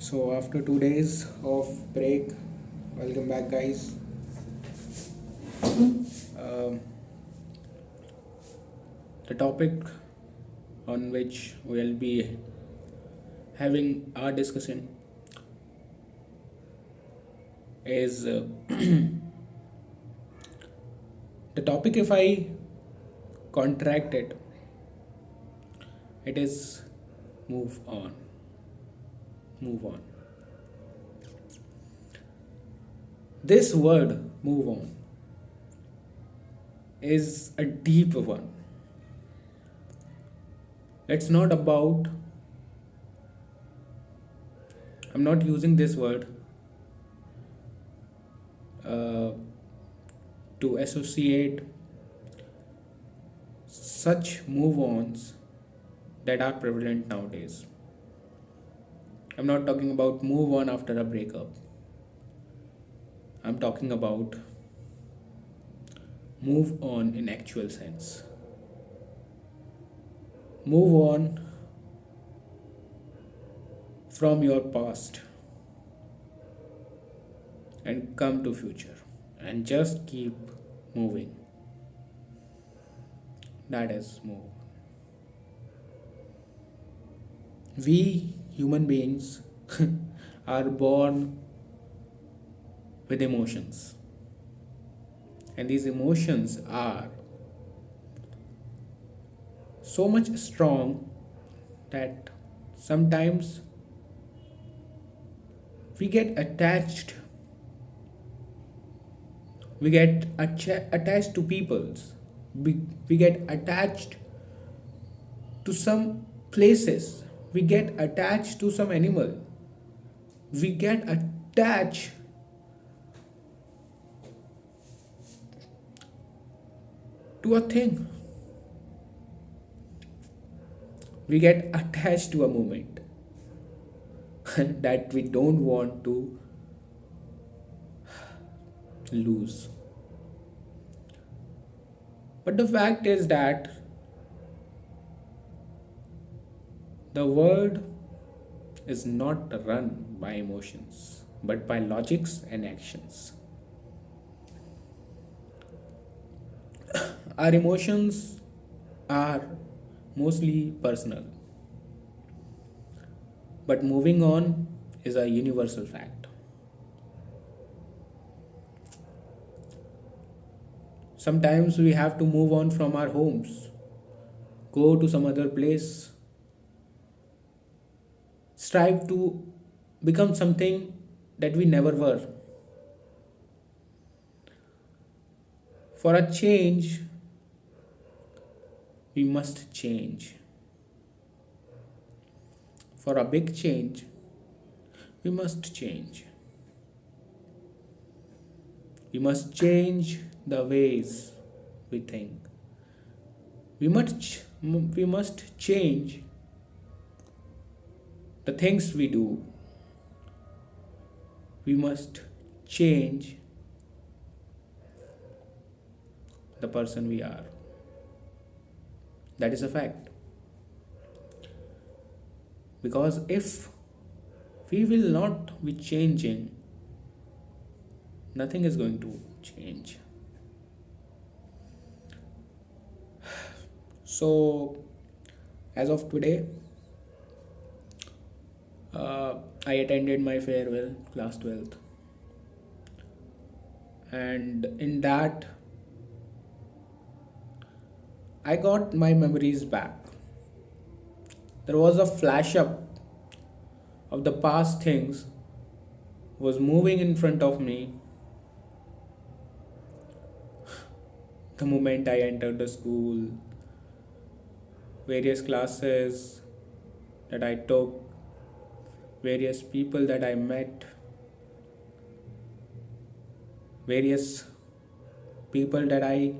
So after 2 days of break, welcome back, guys. Um, the topic on which we'll be having our discussion is the topic. If I contract it, it is move on. Move on. This word, move on, is a deep one. It's not about, I'm not using this word uh, to associate such move ons that are prevalent nowadays. I'm not talking about move on after a breakup. I'm talking about move on in actual sense. Move on from your past and come to future and just keep moving. That is move. We human beings are born with emotions, and these emotions are so much strong that sometimes we get attached, attached to peoples, we get attached to some places, we get attached to some animal, we get attached to a thing, we get attached to a moment that we don't want to lose. But the fact is that the world is not run by emotions but by logics and actions. Our emotions are mostly personal, but moving on is a universal fact. Sometimes we have to move on from our homes, go to some other place, strive to become something that we never were. For a change, we must change. For a big change, we must change. We must change the ways we think. We must change the things we do. We must change the person we are. That is a fact. Because if we will not be changing, nothing is going to change. So, as of today, I attended my farewell, class 12th, and in that, I got my memories back. There was a flash up of the past things was moving in front of me the moment I entered the school, various classes that I took, various people that I met, various people that I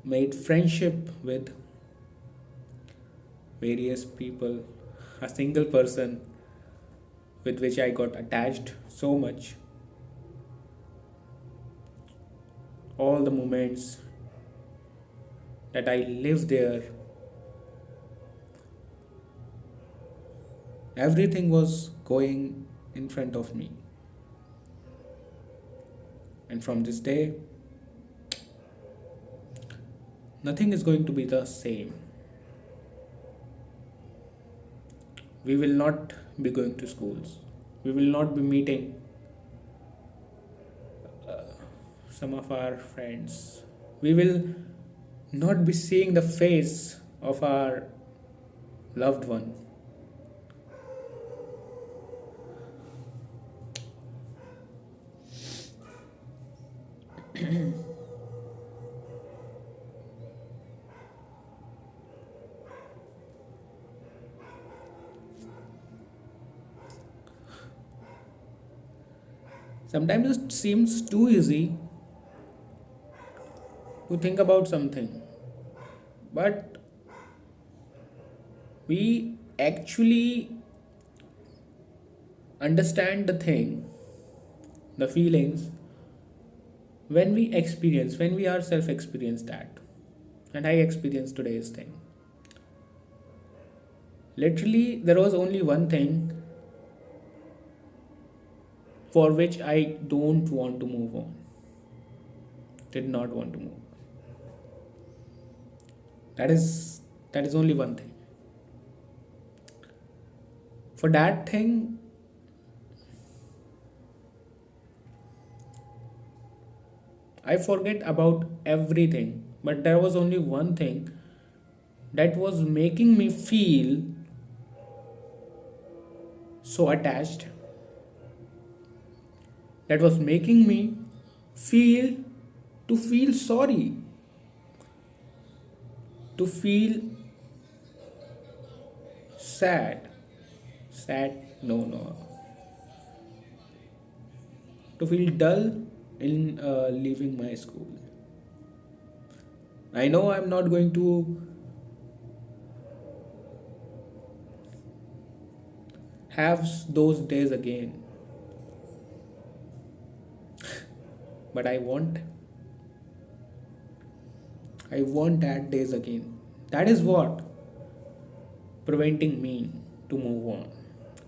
made friendship with, various people, a single person with which I got attached so much. All the moments that I lived there Everything was going in front of me. And from this day, nothing is going to be the same. We will not be going to schools. We will not be meeting some of our friends. We will not be seeing the face of our loved one. Sometimes it seems too easy to think about something, but we actually understand the thing, the feelings, when we ourselves experience that. And I experienced today's thing. Literally, there was only one thing for which I don't want to move on. Did not want to move. That is only one thing. For that thing, I forget about everything. But there was only one thing that was making me feel so attached, that was making me feel feel sorry, to feel sad. Sad, no, no. To feel dull in leaving my school. I know I'm not going to have those days again, but I want that days again. That is what preventing me to move on.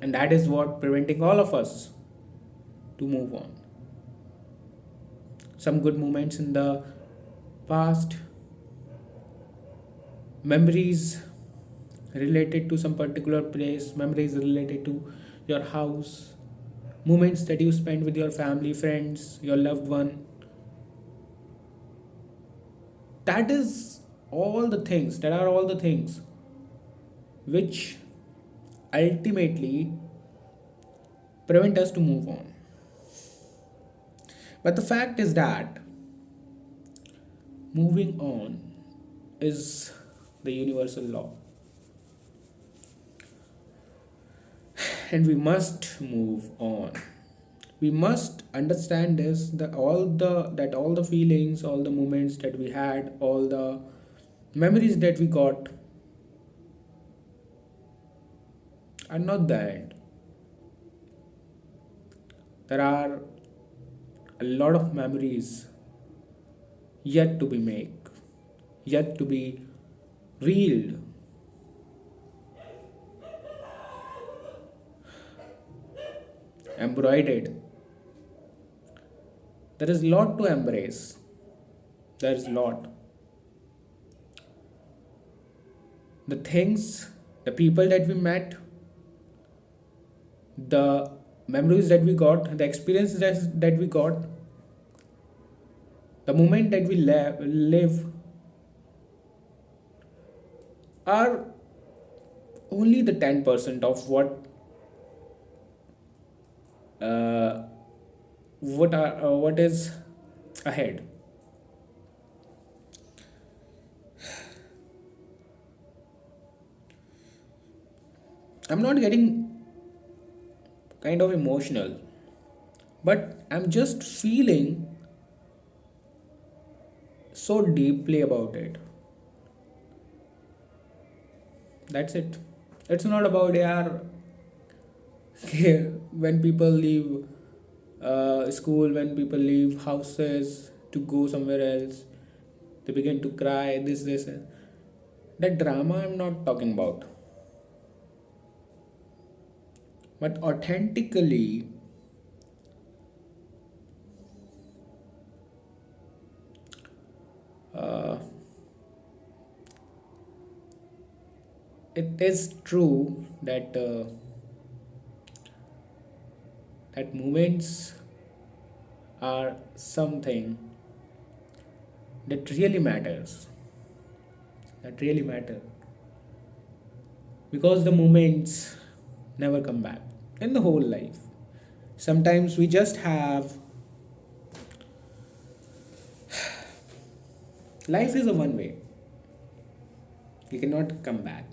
And that is what preventing all of us to move on. Some good moments in the past, memories related to some particular place, memories related to your house, moments that you spend with your family, friends, your loved one. That are all the things which ultimately prevent us to move on. But the fact is that moving on is the universal law, and we must move on. We must understand this, that all the feelings, all the moments that we had, all the memories that we got are not the end. There are a lot of memories yet to be made, yet to be reeled, embroidered. There is lot to embrace. There is lot. The things, the people that we met, the memories that we got, the experiences that we got, the moment that we live are only the 10% of uh, what is ahead. I'm not getting kind of emotional, but I'm just feeling so deeply about it. That's it. It's not about yaar, when people leave school, when people leave houses to go somewhere else, they begin to cry. This. That drama I'm not talking about. But authentically, uh, it is true that that moments are something that really matters. That really matter because the moments never come back in the whole life. Sometimes we just have life is a one way. You cannot come back.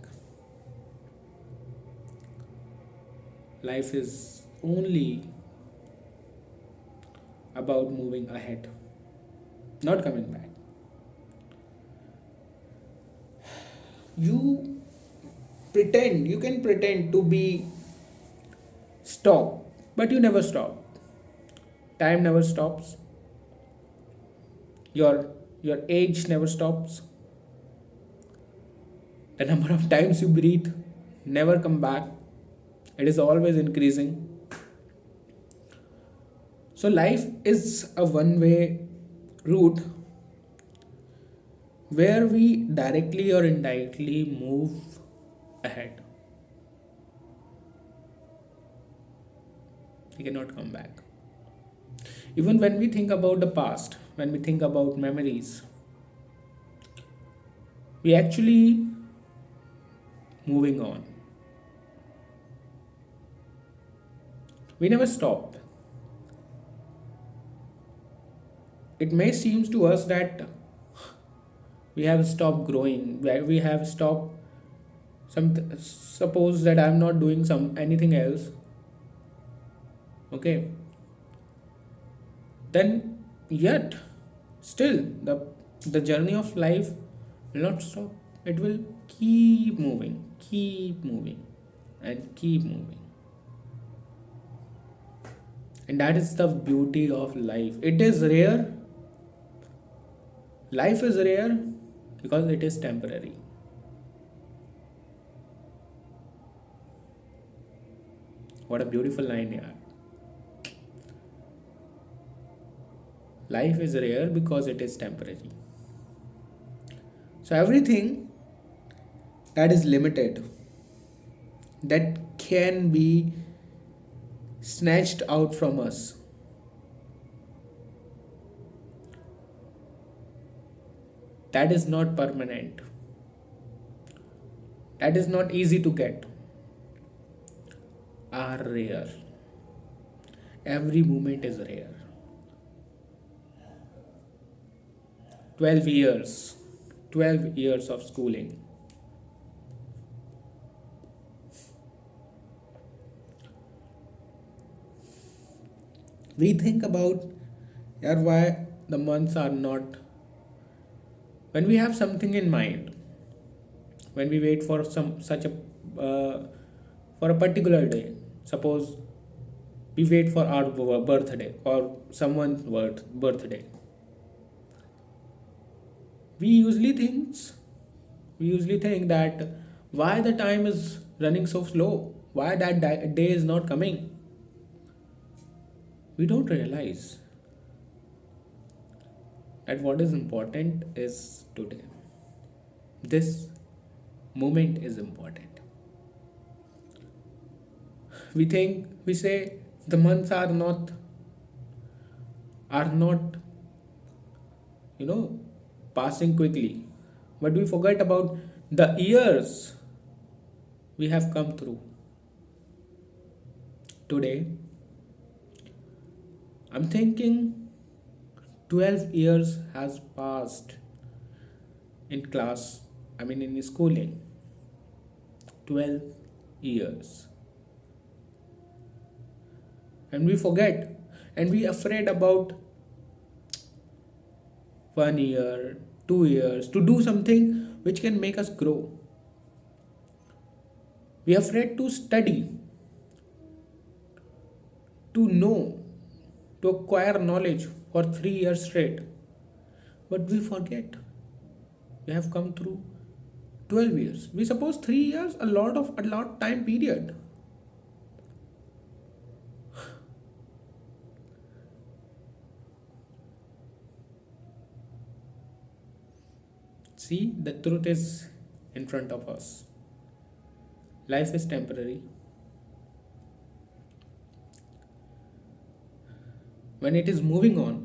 Life is only about moving ahead, not coming back. You you can pretend to be stop, but you never stop. Time never stops. Your age never stops. The number of times you breathe never come back. It is always increasing. So life is a one way route where we directly or indirectly move ahead. We cannot come back. Even when we think about the past, when we think about memories, we actually moving on. We never stop. It may seem to us that we have stopped growing, where we have stopped some suppose that I'm not doing some anything else, okay, then yet still the journey of life will not stop. It will keep moving and keep moving. And that is the beauty of life. It is rare. Life is rare because it is temporary. What a beautiful line here. Life is rare because it is temporary. So everything that is limited, that can be snatched out from us, that is not permanent, that is not easy to get, are rare. Every moment is rare. 12 years, 12 years of schooling. We think about why the months are not, when we have something in mind, when we wait for some such a for a particular day. Suppose we wait for our birthday or someone's birthday. We usually thinks we usually think that why the time is running so slow, why that day is not coming. We don't realize that what is important is today. This moment is important. We say the months are not you know passing quickly, but we forget about the years we have come through. Today I'm thinking 12 years has passed in class, I mean in schooling. 12 years, and we forget, and we afraid about 1 year, 2 years to do something which can make us grow. We are afraid to study, to know, to acquire knowledge for 3 years straight. But we forget we have come through 12 years. We suppose 3 years a lot time period. See, the truth is in front of us. Life is temporary. When it is moving on,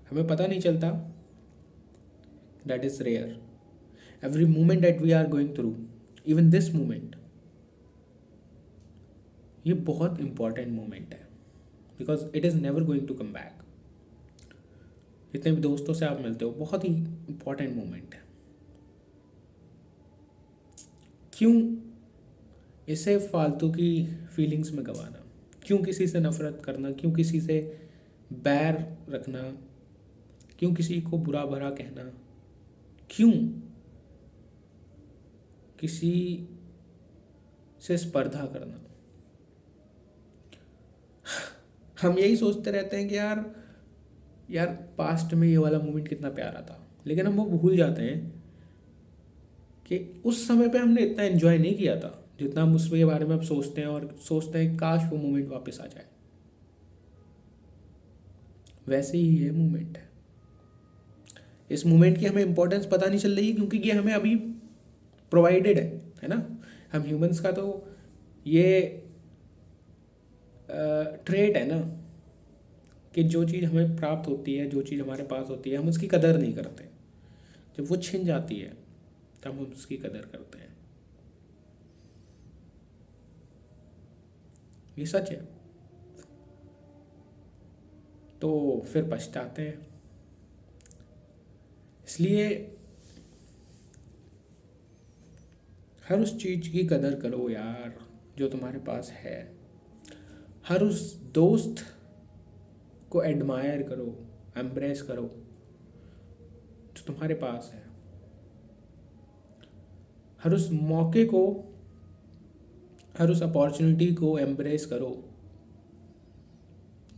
हमें पता नहीं चलता. That is rare. Every moment that we are going through, even this moment, ये बहुत important moment है, because it is never going to come back. जितने भी दोस्तों से आप मिलते हो, बहुत ही important moment है. क्यों इसे फालतू की फीलिंग्स में गंवाना? क्यों किसी से नफरत करना? क्यों किसी से बैर रखना? क्यों किसी को बुरा भला कहना? क्यों किसी से स्पर्धा करना? हम यही सोचते रहते हैं कि यार पास्ट में ये वाला मोमेंट कितना प्यारा था, लेकिन हम वो भूल जाते हैं कि उस समय पे हमने इतना एंजॉय नहीं किया था जितना हम उसके बारे में अब सोचते हैं, और सोचते हैं काश वो मोमेंट वापस आ जाए. वैसे ही ये मोमेंट है. इस मोमेंट की हमें इम्पोर्टेंस पता नहीं चल रही है क्योंकि ये हमें अभी प्रोवाइडेड है ना. हम ह्यूमंस का तो ये ट्रेट है ना कि जो चीज़ हमें प्राप्त होती है, जो चीज़ हमारे पास होती है, हम उसकी कदर नहीं करते. जब वो छिन जाती है तब हम उसकी कदर करते हैं. ये सच है. तो फिर पछताते हैं. इसलिए हर उस चीज़ की कदर करो यार जो तुम्हारे पास है. हर उस दोस्त को एडमायर करो, एम्ब्रेस करो जो तुम्हारे पास है. हर उस मौके को, हर उस अपॉर्चुनिटी को एम्ब्रेस करो,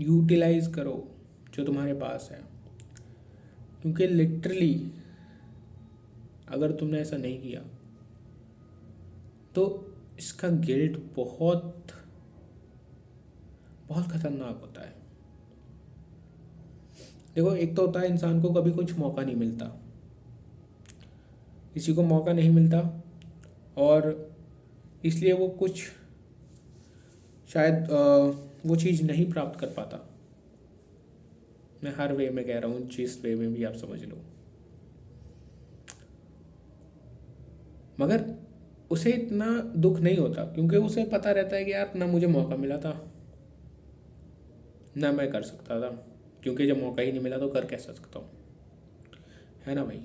यूटिलाइज करो जो तुम्हारे पास है. क्योंकि लिटरली अगर तुमने ऐसा नहीं किया तो इसका गिल्ट बहुत बहुत खतरनाक होता है. देखो, एक तो होता है इंसान को कभी कुछ मौका नहीं मिलता, किसी को मौका नहीं मिलता, और इसलिए वो कुछ शायद वो चीज़ नहीं प्राप्त कर पाता. मैं हर वे में कह रहा हूँ, जिस वे में भी आप समझ लो. मगर उसे इतना दुख नहीं होता क्योंकि उसे पता रहता है कि यार ना मुझे मौका मिला था, ना मैं कर सकता था. क्योंकि जब मौका ही नहीं मिला तो कर कैसे सकता हूँ, है ना भाई.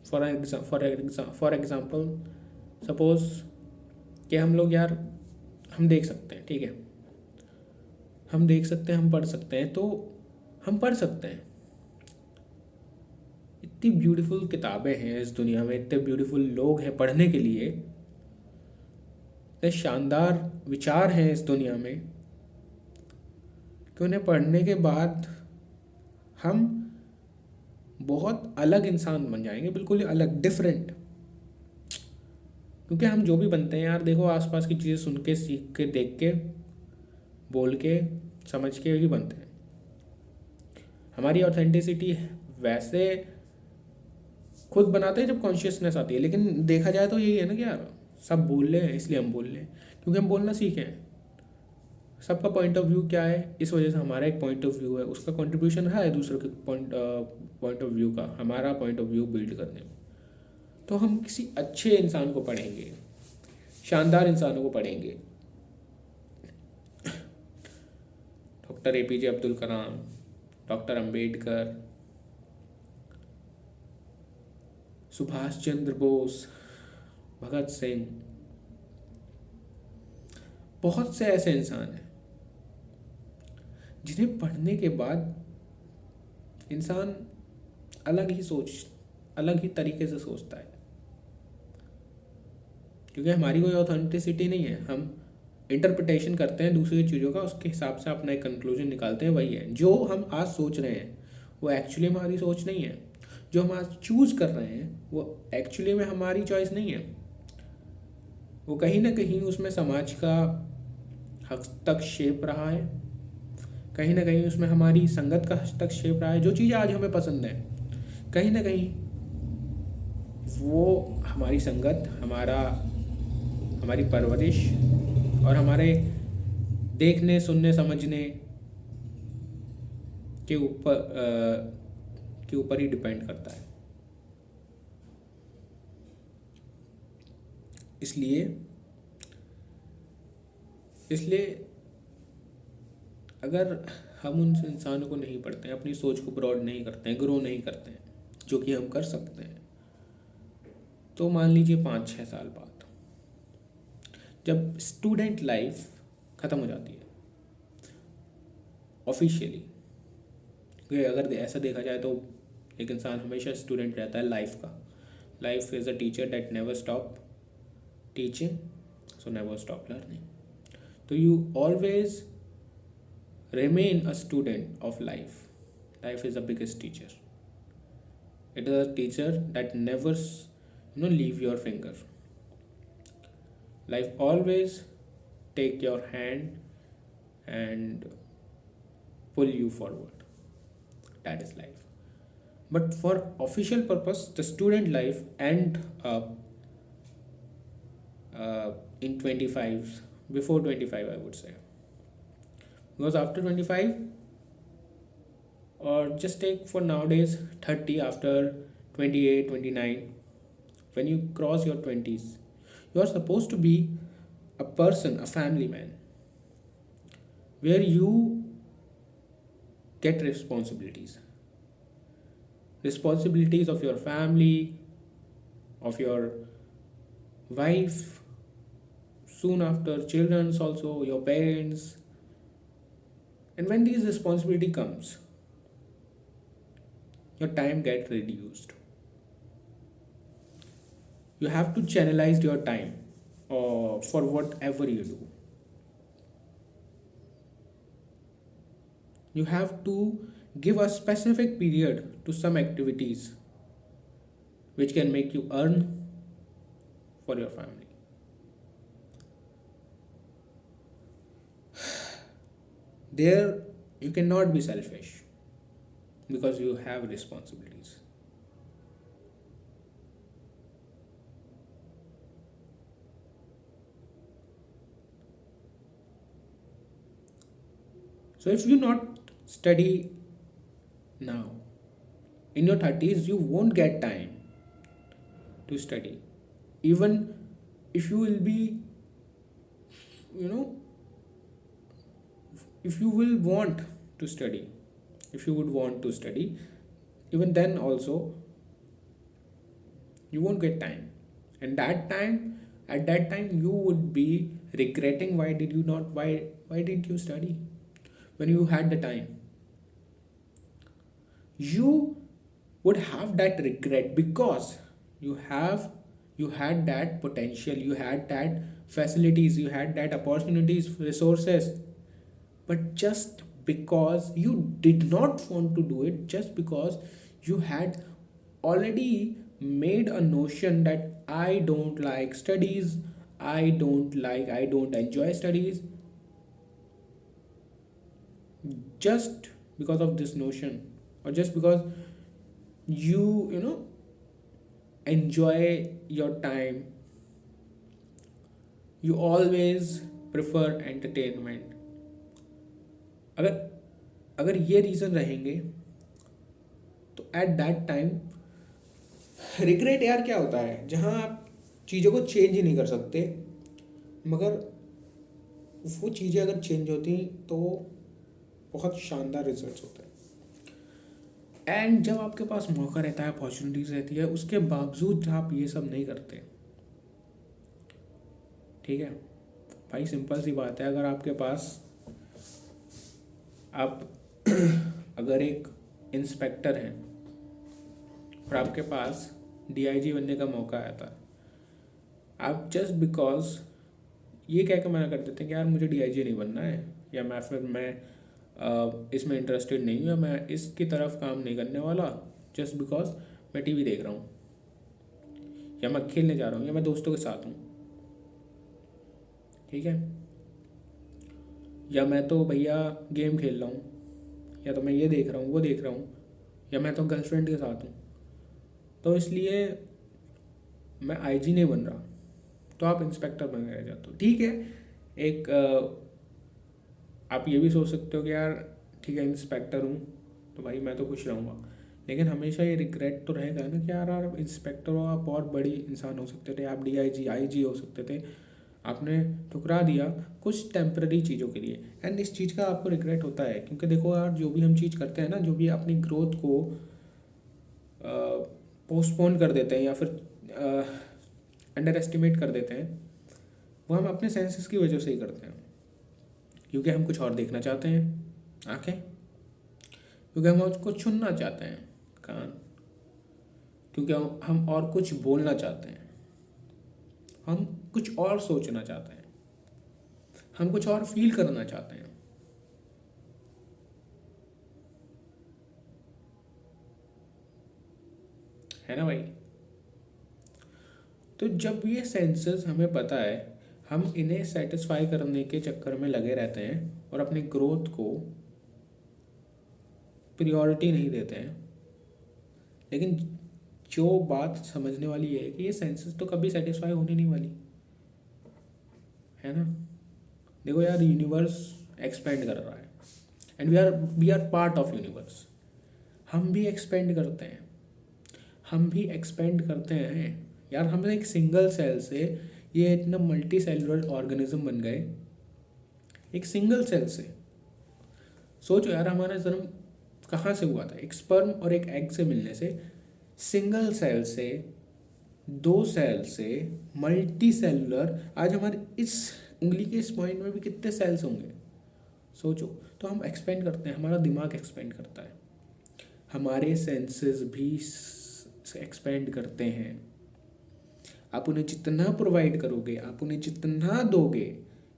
फॉर एग्ज़ाम्पल सपोज कि हम लोग यार हम देख सकते हैं, ठीक है, हम देख सकते हैं, हम पढ़ सकते हैं, तो हम पढ़ सकते हैं. इतनी ब्यूटीफुल किताबें हैं इस दुनिया में, इतने ब्यूटीफुल लोग हैं पढ़ने के लिए, इतने शानदार विचार हैं इस दुनिया में कि उन्हें पढ़ने के बाद हम बहुत अलग इंसान बन जाएंगे, बिल्कुल अलग, डिफरेंट. क्योंकि हम जो भी बनते हैं यार, देखो आसपास की चीज़ें सुन के, सीख के, देख के, बोल के, समझ के ही बनते हैं. हमारी ऑथेंटिसिटी वैसे खुद बनाते हैं जब कॉन्शियसनेस आती है. लेकिन देखा जाए तो यही है ना कि यार सब बोल रहे हैं इसलिए हम बोल रहे हैं, क्योंकि हम बोलना सीखे हैं. सबका पॉइंट ऑफ व्यू क्या है, इस वजह से हमारा एक पॉइंट ऑफ व्यू है, उसका कंट्रीब्यूशन है दूसरों के पॉइंट ऑफ व्यू का हमारा पॉइंट ऑफ व्यू बिल्ड करने में. तो हम किसी अच्छे इंसान को पढ़ेंगे, शानदार इंसानों को पढ़ेंगे. Doctor APJ Abdul Kalam, doctor Ambedkar, Subhash Chandra Bose, Bhagat Singh, बहुत से ऐसे इंसान हैं जिन्हें पढ़ने के बाद इंसान अलग ही तरीके से सोचता है. क्योंकि हमारी कोई ऑथेंटिसिटी नहीं है, हम इंटरप्रिटेशन करते हैं दूसरी चीज़ों का, उसके हिसाब से अपना एक कंक्लूजन निकालते हैं. वही है जो हम आज सोच रहे हैं, वो एक्चुअली हमारी सोच नहीं है. जो हम आज चूज़ कर रहे हैं वो एक्चुअली में हमारी चॉइस नहीं है. वो कहीं ना कहीं उसमें समाज का हस्तक्षेप रहा है, कहीं ना कहीं उसमें हमारी संगत का हस्तक्षेप रहा है। जो चीज़ें आज हमें पसंद है, कहीं ना कहीं वो हमारी संगत, हमारी परवरिश और हमारे देखने सुनने समझने के ऊपर ही डिपेंड करता है। इसलिए इसलिए अगर हम उन इंसानों को नहीं पढ़ते हैं, अपनी सोच को ब्रॉड नहीं करते हैं, ग्रो नहीं करते हैं, जो कि हम कर सकते हैं, तो मान लीजिए 5-6 साल बाद जब स्टूडेंट लाइफ ख़त्म हो जाती है ऑफिशियली, क्योंकि अगर ऐसा देखा जाए तो एक इंसान हमेशा स्टूडेंट रहता है लाइफ का। Life is a teacher that never stop teaching, so never stop learning. तो you always remain a student of life. Life is the biggest teacher. It is a teacher that never leave your finger. Life always take your hand and pull you forward. That is life. But for official purpose, the student life end up in 25, before 25 I would say. Because after 25, or just take for nowadays 30, after 28, 29, when you cross your 20s, you are supposed to be a person, a family man, where you get responsibilities of your family, of your wife, soon after children's also, your parents. And when these responsibility comes, your time get reduced. You have to channelize your time for whatever you do. You have to give a specific period to some activities which can make you earn for your family. There you cannot be selfish because you have responsibilities. So if you not study now, in your 30s you won't get time to study. Even if you will be, you know, if you will want to study, if you would want to study, even then also you won't get time. And at that time you would be regretting why didn't you study when you had the time. You would have that regret because you have you had that potential, you had that facilities, you had that opportunities, resources, but just because you did not want to do it, just because you had already made a notion that I don't like studies, I don't enjoy studies, just because of this notion, or just because you enjoy your time, you always prefer entertainment. अगर अगर ये reason रहेंगे तो at that time regret यार क्या होता है, जहाँ आप चीज़ों को चेंज ही नहीं कर सकते, मगर वो चीज़ें अगर चेंज होती तो बहुत शानदार रिजल्ट्स होते हैं। एंड जब आपके पास मौका रहता है, अपॉर्चुनिटीज़ रहती है, उसके बावजूद आप ये सब नहीं करते, ठीक है भाई, सिंपल सी बात है। अगर आपके पास आप अगर एक इंस्पेक्टर हैं और आपके पास डीआईजी बनने का मौका आया था, आप जस्ट बिकॉज ये कह के मना कर देते हैं कि यार मुझे डीआईजी नहीं बनना है, या मैं इसमें इंटरेस्टेड नहीं हूँ, या मैं इसकी तरफ काम नहीं करने वाला, जस्ट बिकॉज मैं टीवी देख रहा हूँ, या मैं खेलने जा रहा हूँ, या मैं दोस्तों के साथ हूँ, ठीक है। या मैं तो भैया गेम खेल रहा हूँ, या तो मैं ये देख रहा हूँ वो देख रहा हूँ, या मैं तो गर्लफ्रेंड के साथ हूँ। तो इसलिए मैं आईजी नहीं बन रहा, तो आप इंस्पेक्टर बन रह जाते हो। ठीक है, एक आप ये भी सोच सकते हो कि यार ठीक है इंस्पेक्टर हूँ तो भाई मैं तो खुश रहूँगा, लेकिन हमेशा ये रिग्रेट तो रहेगा ना कि यार आप इंस्पेक्टर हो, आप बहुत बड़ी इंसान हो सकते थे, आप डीआईजी आईजी हो सकते थे, आपने ठुकरा दिया कुछ टेम्पररी चीज़ों के लिए। एंड इस चीज़ का आपको रिग्रेट होता है, क्योंकि देखो यार जो भी हम चीज़ करते हैं ना, जो भी अपनी ग्रोथ को पोस्टपोन कर देते हैं या फिर अंडर एस्टिमेट कर देते हैं, वो हम अपने सेंसेस की वजह से ही करते हैं। क्योंकि हम कुछ और देखना चाहते हैं आँखें, क्योंकि हम उसको सुनना चाहते हैं कान, क्योंकि हम और कुछ बोलना चाहते हैं, हम कुछ और सोचना चाहते हैं, हम कुछ और फील करना चाहते हैं। है ना भाई? तो जब ये सेंसेस हमें पता है, हम इन्हें सेटिस्फाई करने के चक्कर में लगे रहते हैं और अपनी ग्रोथ को प्रायोरिटी नहीं देते हैं। लेकिन जो बात समझने वाली है कि ये सेंसेस तो कभी सेटिस्फाई होने नहीं वाली, है ना? देखो यार, यूनिवर्स एक्सपेंड कर रहा है and we are part of universe. हम भी एक्सपेंड करते हैं, हम भी एक्सपेंड करते हैं यार। हम एक सिंगल सेल से ये इतना मल्टी सेलुलर ऑर्गेनिज्म बन गए, एक सिंगल सेल से। सोचो यार, हमारा जन्म कहाँ से हुआ था? एक स्पर्म और एक एग से मिलने से, सिंगल सेल से, दो सेल से, मल्टी सेलुलर। आज हमारे इस उंगली के इस पॉइंट में भी कितने सेल्स होंगे सोचो। तो हम एक्सपेंड करते हैं, हमारा दिमाग एक्सपेंड करता है, हमारे सेंसेस भी एक्सपेंड करते हैं। आप उन्हें जितना प्रोवाइड करोगे, आप उन्हें जितना दोगे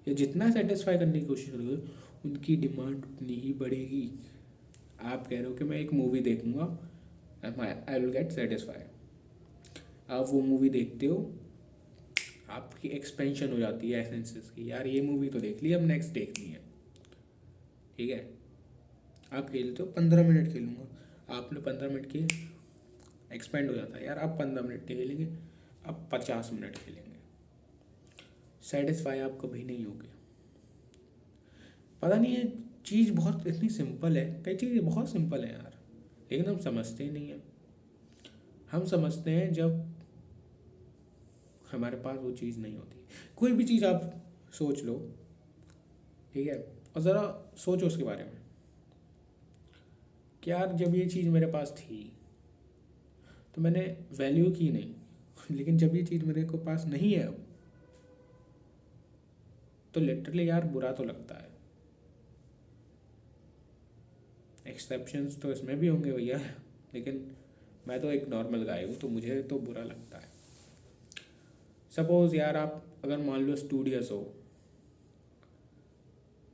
या जितना सेटिस्फाई करने की कोशिश करोगे, उनकी डिमांड उतनी ही बढ़ेगी। आप कह रहे हो कि मैं एक मूवी देखूंगा, आई विल गेट सेटिस्फाई। आप वो मूवी देखते हो, आपकी एक्सपेंशन हो जाती है एसेंसेस की, यार ये मूवी तो देख ली, अब नेक्स्ट देखनी है। ठीक है, आप खेलते हो 15 मिनट खेलूंगा, आपने 15 मिनट किए, एक्सपेंड हो जाता है यार, आप 15 मिनट नहीं खेलेंगे, आप 50 मिनट खेलेंगे। सेटिस्फाई आप कभी नहीं होगे। पता नहीं है, चीज़ बहुत इतनी सिंपल है, कई चीज़ें बहुत सिंपल है यार, लेकिन हम समझते ही नहीं हैं। हम समझते हैं जब हमारे पास वो चीज़ नहीं होती। कोई भी चीज़ आप सोच लो, ठीक है, और ज़रा सोचो उसके बारे में कि यार जब ये चीज़ मेरे पास थी तो मैंने वैल्यू की नहीं, लेकिन जब ये चीज़ मेरे को पास नहीं है अब, तो लिटरली यार बुरा तो लगता है। एक्सेप्शंस तो इसमें भी होंगे भैया, लेकिन मैं तो एक नॉर्मल गाय हूँ, तो मुझे तो बुरा लगता है। सपोज़ यार, आप अगर मान लो स्टूडियस हो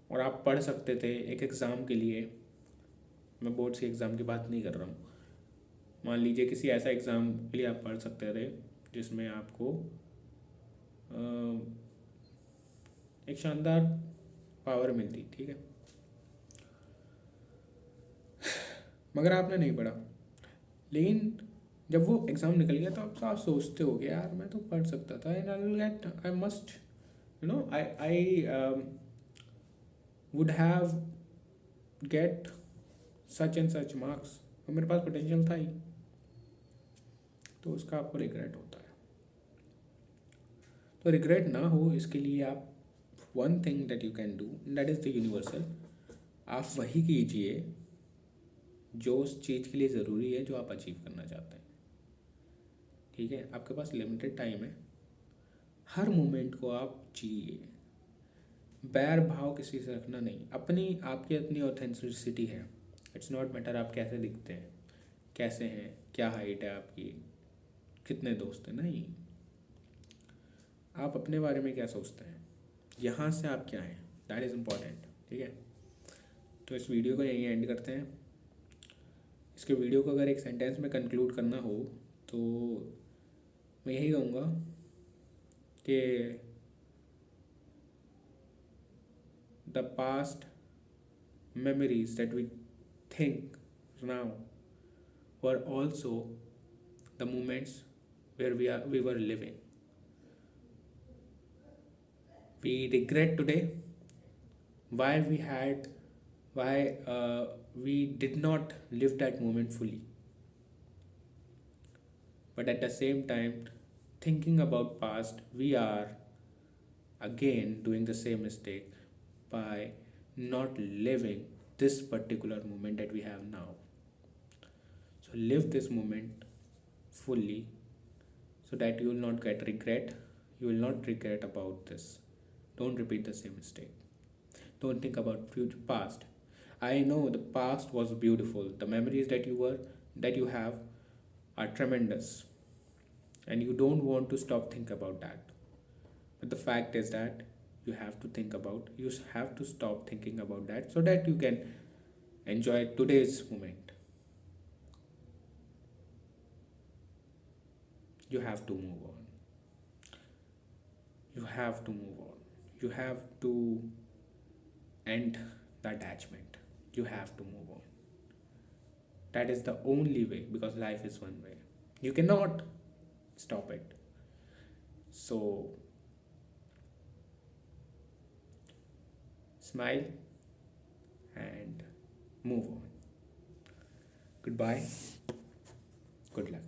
और आप पढ़ सकते थे एक एग्ज़ाम के लिए, मैं बोर्ड्स के एग्ज़ाम की बात नहीं कर रहा हूँ, मान लीजिए किसी ऐसा एग्ज़ाम के लिए आप पढ़ सकते थे जिसमें आपको एक शानदार पावर मिलती, ठीक है, मगर आपने नहीं पढ़ा। लेकिन जब वो एग्ज़ाम निकल गया तो आप सोचते हो कि यार मैं तो पढ़ सकता था, and I will get, I must, I would have get such and such marks, और मेरे पास पोटेंशियल था ही। तो उसका आपको रिग्रेट होता है। तो रिग्रेट ना हो इसके लिए आप, one thing that you can do, that is the universal, आप वही कीजिए जो उस चीज़ के लिए ज़रूरी है जो आप अचीव करना चाहते हैं। ठीक है, आपके पास लिमिटेड टाइम है, हर मोमेंट को आप जिए। बैर भाव किसी से रखना नहीं, अपनी आपकी अपनी ऑथेंटिसिटी है। इट्स नॉट मैटर आप कैसे दिखते हैं, कैसे हैं, क्या हाइट है आपकी, कितने दोस्त हैं, नहीं, आप अपने बारे में क्या सोचते हैं, यहाँ से आप क्या हैं, दैट इज़ इम्पॉर्टेंट। ठीक है, तो इस वीडियो को यहीं एंड करते हैं। इसके वीडियो को अगर एक सेंटेंस में कंक्लूड करना हो तो मैं यही कहूँगा कि the past memories that we think now were also the moments where we were living. We regret today why we had why we did not live that moment fully, but at the same time, thinking about past, we are again doing the same mistake by not living this particular moment that we have now. So live this moment fully so that you will not get regret. You will not regret about this. Don't repeat the same mistake. Don't think about future past. I know the past was beautiful. The memories that you have are tremendous, and you don't want to stop think about that. But the fact is that you have to stop thinking about that so that you can enjoy today's moment. You have to move on. You have to move on. You have to end the attachment. You have to move on. That is the only way, because life is one way. You cannot stop it. So smile and move on. Goodbye. Good luck.